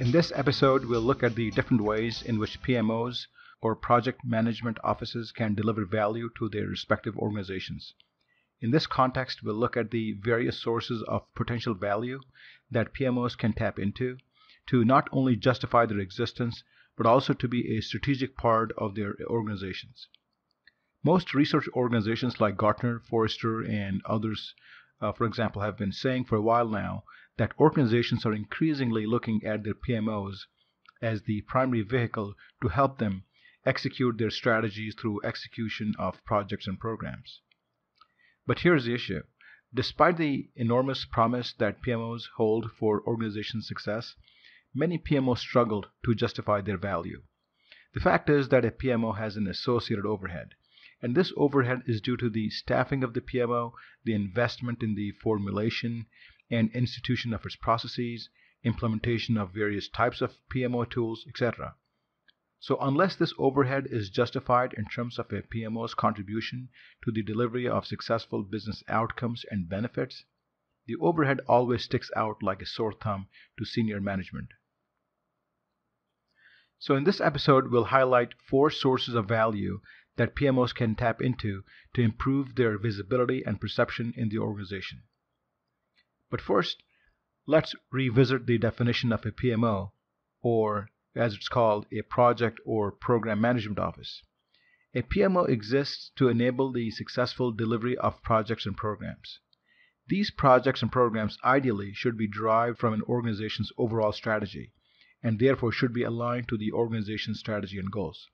In this episode, we'll look at the different ways in which PMOs or project management offices can deliver value to their respective organizations. In this context, we'll look at the various sources of potential value that PMOs can tap into to not only justify their existence, but also to be a strategic part of their organizations. Most research organizations like Gartner, Forrester, and others, for example, have been saying for a while now that organizations are increasingly looking at their PMOs as the primary vehicle to help them execute their strategies through execution of projects and programs. But here's the issue. Despite the enormous promise that PMOs hold for organization success, many PMOs struggle to justify their value. The fact is that a PMO has an associated overhead, and this overhead is due to the staffing of the PMO, the investment in the formulation and institution of its processes, implementation of various types of PMO tools, etc. So unless this overhead is justified in terms of a PMO's contribution to the delivery of successful business outcomes and benefits, the overhead always sticks out like a sore thumb to senior management. So in this episode, we'll highlight 4 sources of value that PMOs can tap into to improve their visibility and perception in the organization. But first, let's revisit the definition of a PMO, or as it's called, a project or program management office. A PMO exists to enable the successful delivery of projects and programs. These projects and programs ideally should be derived from an organization's overall strategy, and therefore should be aligned to the organization's strategy and goals.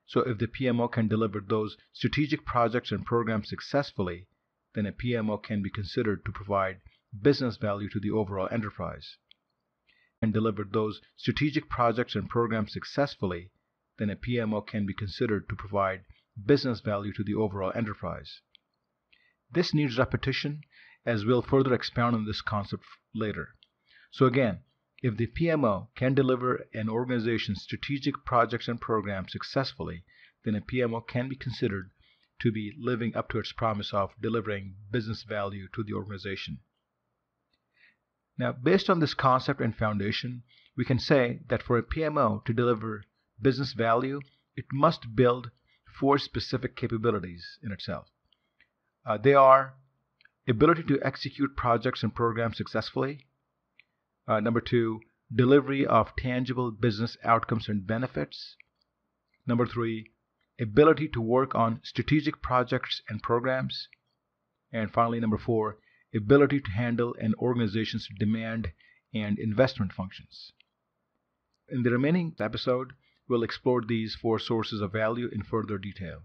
So if the PMO can deliver those strategic projects and programs successfully, then a PMO can be considered to provide business value to the overall enterprise. And deliver those strategic projects and programs successfully, then a PMO can be considered to provide business value to the overall enterprise. This needs repetition, as we'll further expound on this concept later. So again, if the PMO can deliver an organization's strategic projects and programs successfully, then a PMO can be considered to be living up to its promise of delivering business value to the organization. Now, based on this concept and foundation, we can say that for a PMO to deliver business value, it must build 4 specific capabilities in itself. They are ability to execute projects and programs successfully. Number 2, delivery of tangible business outcomes and benefits. Number 3, ability to work on strategic projects and programs. And finally, number 4, ability to handle an organization's demand and investment functions. In the remaining episode, we'll explore these 4 sources of value in further detail.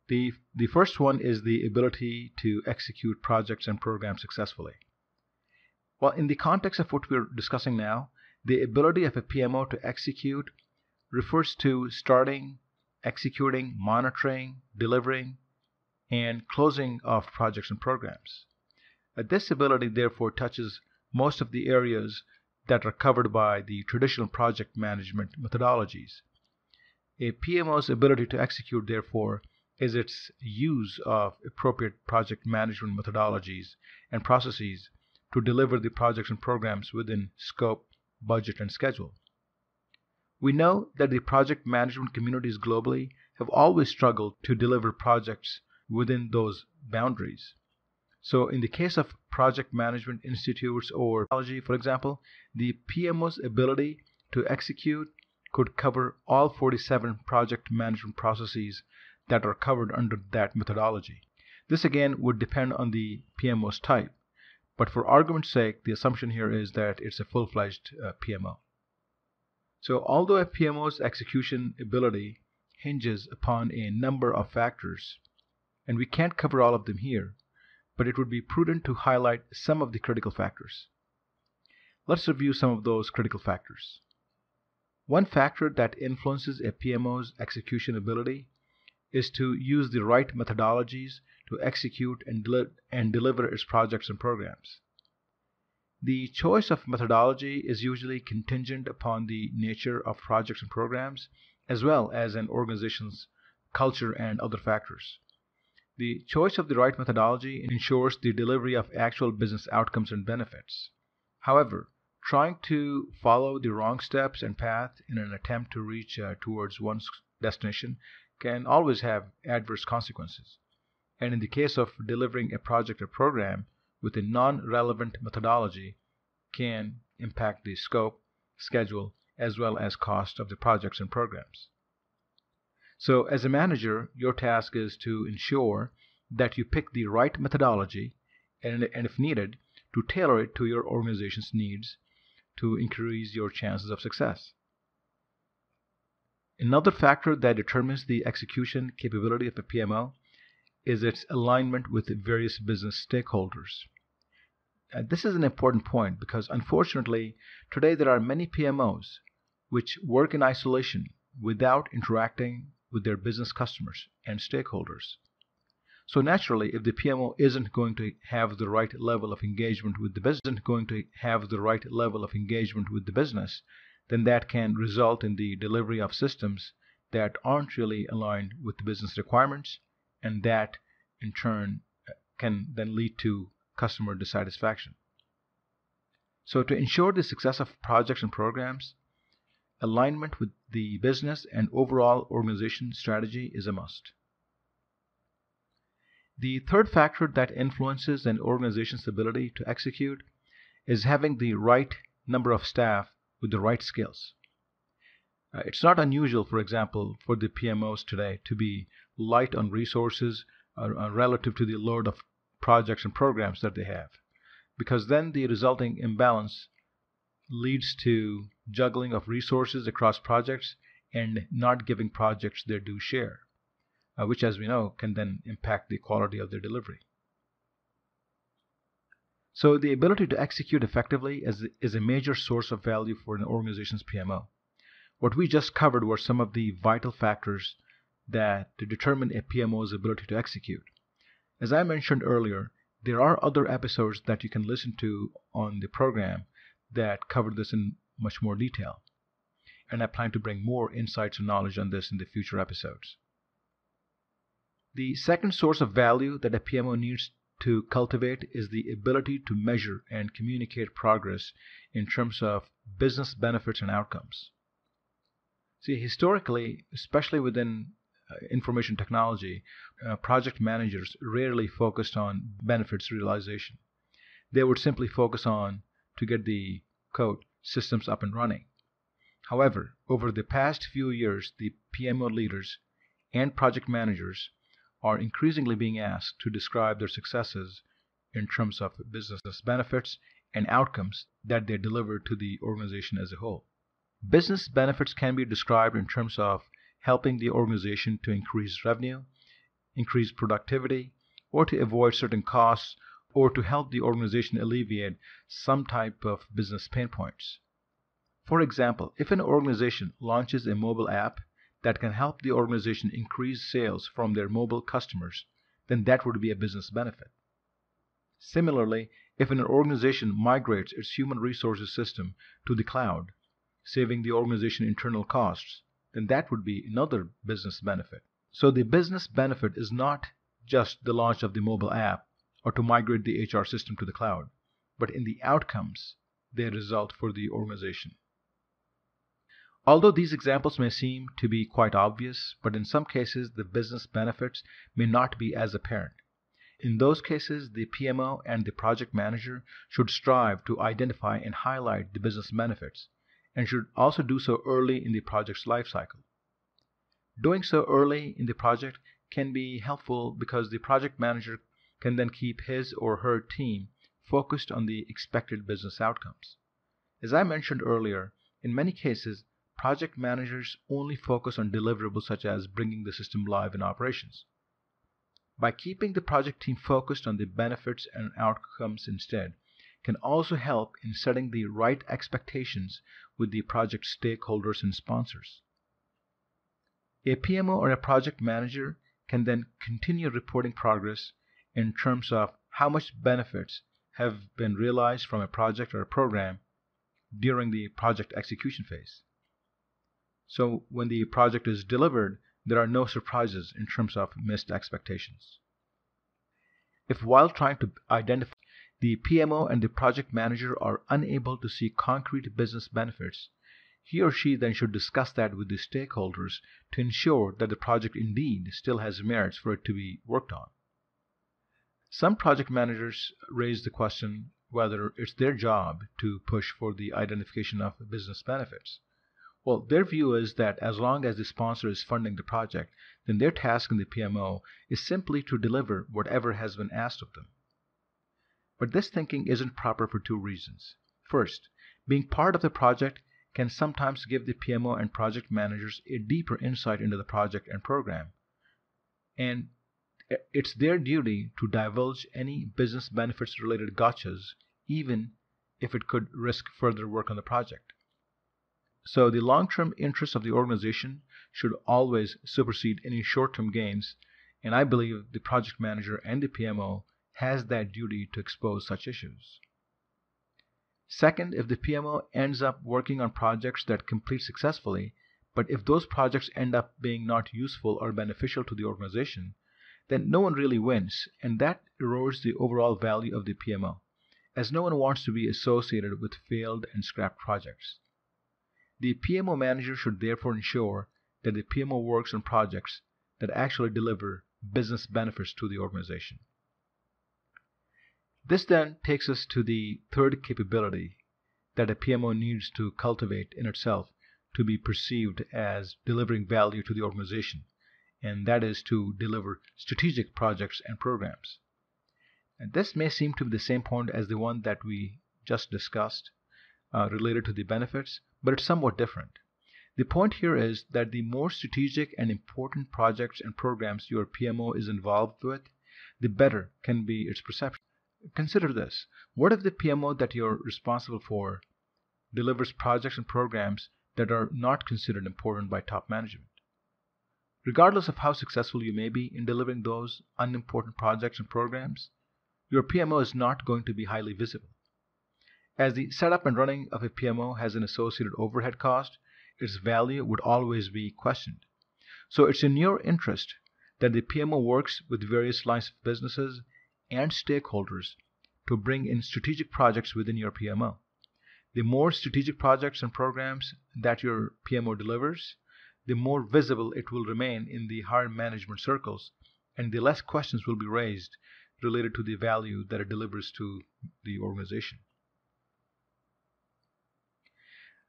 The first one is the ability to execute projects and programs successfully. Well, in the context of what we're discussing now, the ability of a PMO to execute refers to starting, executing, monitoring, delivering, and closing of projects and programs. This ability therefore touches most of the areas that are covered by the traditional project management methodologies. A PMO's ability to execute, therefore, is its use of appropriate project management methodologies and processes to deliver the projects and programs within scope, budget, and schedule. We know that the project management communities globally have always struggled to deliver projects within those boundaries. So in the case of project management institutes or technology, for example, the PMO's ability to execute could cover all 47 project management processes that are covered under that methodology. This again would depend on the PMO's type, but for argument's sake, the assumption here is that it's a full-fledged PMO. So although a PMO's execution ability hinges upon a number of factors, and we can't cover all of them here, but it would be prudent to highlight some of the critical factors. Let's review some of those critical factors. One factor that influences a PMO's execution ability is to use the right methodologies to execute and deliver its projects and programs. The choice of methodology is usually contingent upon the nature of projects and programs, as well as an organization's culture and other factors. The choice of the right methodology ensures the delivery of actual business outcomes and benefits. However, Trying to follow the wrong steps and path in an attempt to reach towards one's destination can always have adverse consequences. And in the case of delivering a project or program with a non-relevant methodology, can impact the scope, schedule, as well as cost of the projects and programs. So as a manager, your task is to ensure that you pick the right methodology and if needed, to tailor it to your organization's needs to increase your chances of success. Another factor that determines the execution capability of a PMO is its alignment with various business stakeholders. This is an important point because unfortunately, today there are many PMOs which work in isolation without interacting with their business customers and stakeholders. So naturally, if the PMO isn't going to have the right level of engagement with the business, then that can result in the delivery of systems that aren't really aligned with the business requirements, and that in turn can then lead to customer dissatisfaction. So to ensure the success of projects and programs, alignment with the business and overall organization strategy is a must. The third factor that influences an organization's ability to execute is having the right number of staff with the right skills. It's not unusual, for example, for the PMOs today to be light on resources relative to the load of projects and programs that they have, because then the resulting imbalance leads to juggling of resources across projects and not giving projects their due share, which, as we know, can then impact the quality of their delivery. So the ability to execute effectively is a major source of value for an organization's PMO. What we just covered were some of the vital factors that determine a PMO's ability to execute. As I mentioned earlier, there are other episodes that you can listen to on the program that cover this in much more detail. And I plan to bring more insights and knowledge on this in the future episodes. The second source of value that a PMO needs to cultivate is the ability to measure and communicate progress in terms of business benefits and outcomes. See, historically, especially within information technology, project managers rarely focused on benefits realization. They would simply focus on to get the systems up and running. However, over the past few years, the PMO leaders and project managers are increasingly being asked to describe their successes in terms of business benefits and outcomes that they deliver to the organization as a whole. Business benefits can be described in terms of helping the organization to increase revenue, increase productivity, or to avoid certain costs, or to help the organization alleviate some type of business pain points. For example, if an organization launches a mobile app that can help the organization increase sales from their mobile customers, then that would be a business benefit. Similarly, if an organization migrates its human resources system to the cloud, saving the organization internal costs, then that would be another business benefit. So the business benefit is not just the launch of the mobile app or to migrate the HR system to the cloud, but in the outcomes they result for the organization. Although these examples may seem to be quite obvious, but in some cases the business benefits may not be as apparent. In those cases, the PMO and the project manager should strive to identify and highlight the business benefits, and should also do so early in the project's life cycle. Doing so early in the project can be helpful because the project manager can then keep his or her team focused on the expected business outcomes. As I mentioned earlier, in many cases, project managers only focus on deliverables such as bringing the system live in operations. By keeping the project team focused on the benefits and outcomes instead, can also help in setting the right expectations with the project stakeholders and sponsors. A PMO or a project manager can then continue reporting progress in terms of how much benefits have been realized from a project or a program during the project execution phase. So when the project is delivered, there are no surprises in terms of missed expectations. If while trying to identify the PMO and the project manager are unable to see concrete business benefits, he or she then should discuss that with the stakeholders to ensure that the project indeed still has merits for it to be worked on. Some project managers raise the question whether it's their job to push for the identification of business benefits. Well, their view is that as long as the sponsor is funding the project, then their task in the PMO is simply to deliver whatever has been asked of them. But this thinking isn't proper for two reasons. First, being part of the project can sometimes give the PMO and project managers a deeper insight into the project and program, and it's their duty to divulge any business benefits related gotchas, even if it could risk further work on the project. So the long-term interests of the organization should always supersede any short-term gains, and I believe the project manager and the PMO has that duty to expose such issues. Second, if the PMO ends up working on projects that complete successfully, but if those projects end up being not useful or beneficial to the organization, then no one really wins, and that erodes the overall value of the PMO, as no one wants to be associated with failed and scrapped projects. The PMO manager should therefore ensure that the PMO works on projects that actually deliver business benefits to the organization. This then takes us to the third capability that a PMO needs to cultivate in itself to be perceived as delivering value to the organization, and that is to deliver strategic projects and programs. And this may seem to be the same point as the one that we just discussed related to the benefits, but it's somewhat different. The point here is that the more strategic and important projects and programs your PMO is involved with, the better can be its perception. Consider this. What if the PMO that you're responsible for delivers projects and programs that are not considered important by top management? Regardless of how successful you may be in delivering those unimportant projects and programs, your PMO is not going to be highly visible. As the setup and running of a PMO has an associated overhead cost, its value would always be questioned. So it's in your interest that the PMO works with various lines of businesses and stakeholders to bring in strategic projects within your PMO. The more strategic projects and programs that your PMO delivers, the more visible it will remain in the higher management circles, and the less questions will be raised related to the value that it delivers to the organization.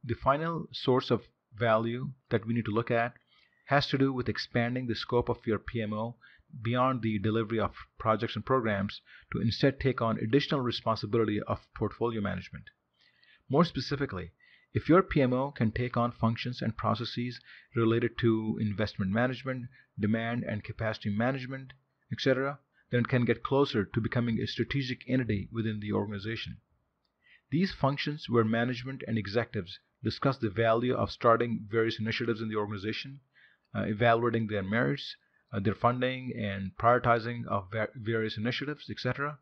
The final source of value that we need to look at has to do with expanding the scope of your PMO beyond the delivery of projects and programs to instead take on additional responsibility of portfolio management. More specifically, if your PMO can take on functions and processes related to investment management, demand and capacity management, etc., then it can get closer to becoming a strategic entity within the organization. These functions where management and executives discuss the value of starting various initiatives in the organization, evaluating their merits, their funding, and prioritizing of various initiatives, etc.,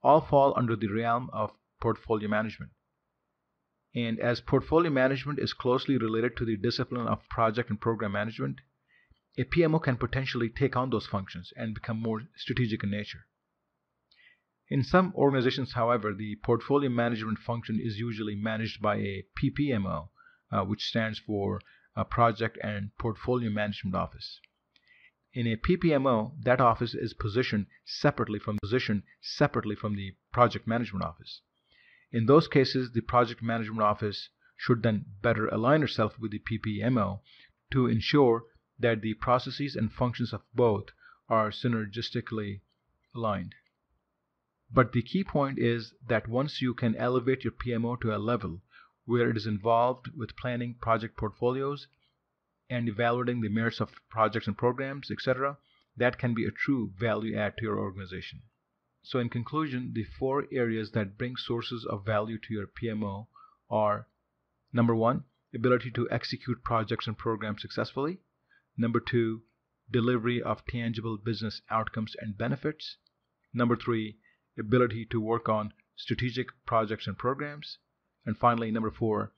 all fall under the realm of portfolio management. And as portfolio management is closely related to the discipline of project and program management, a PMO can potentially take on those functions and become more strategic in nature. In some organizations, however, the portfolio management function is usually managed by a PPMO, which stands for Project and Portfolio Management Office. In a PPMO, that office is positioned separately from the Project Management Office. In those cases, the Project Management Office should then better align itself with the PPMO to ensure that the processes and functions of both are synergistically aligned. But the key point is that once you can elevate your PMO to a level where it is involved with planning project portfolios and evaluating the merits of projects and programs, etc., that can be a true value add to your organization. So in conclusion, the 4 areas that bring sources of value to your PMO are: number 1, ability to execute projects and programs successfully; number 2, delivery of tangible business outcomes and benefits; number 3, ability to work on strategic projects and programs; and finally, number 4,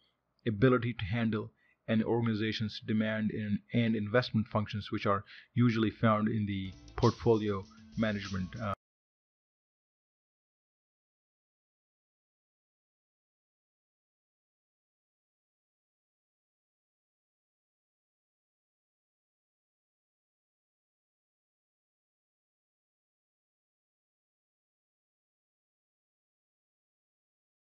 ability to handle an organization's demand and investment functions, which are usually found in the portfolio management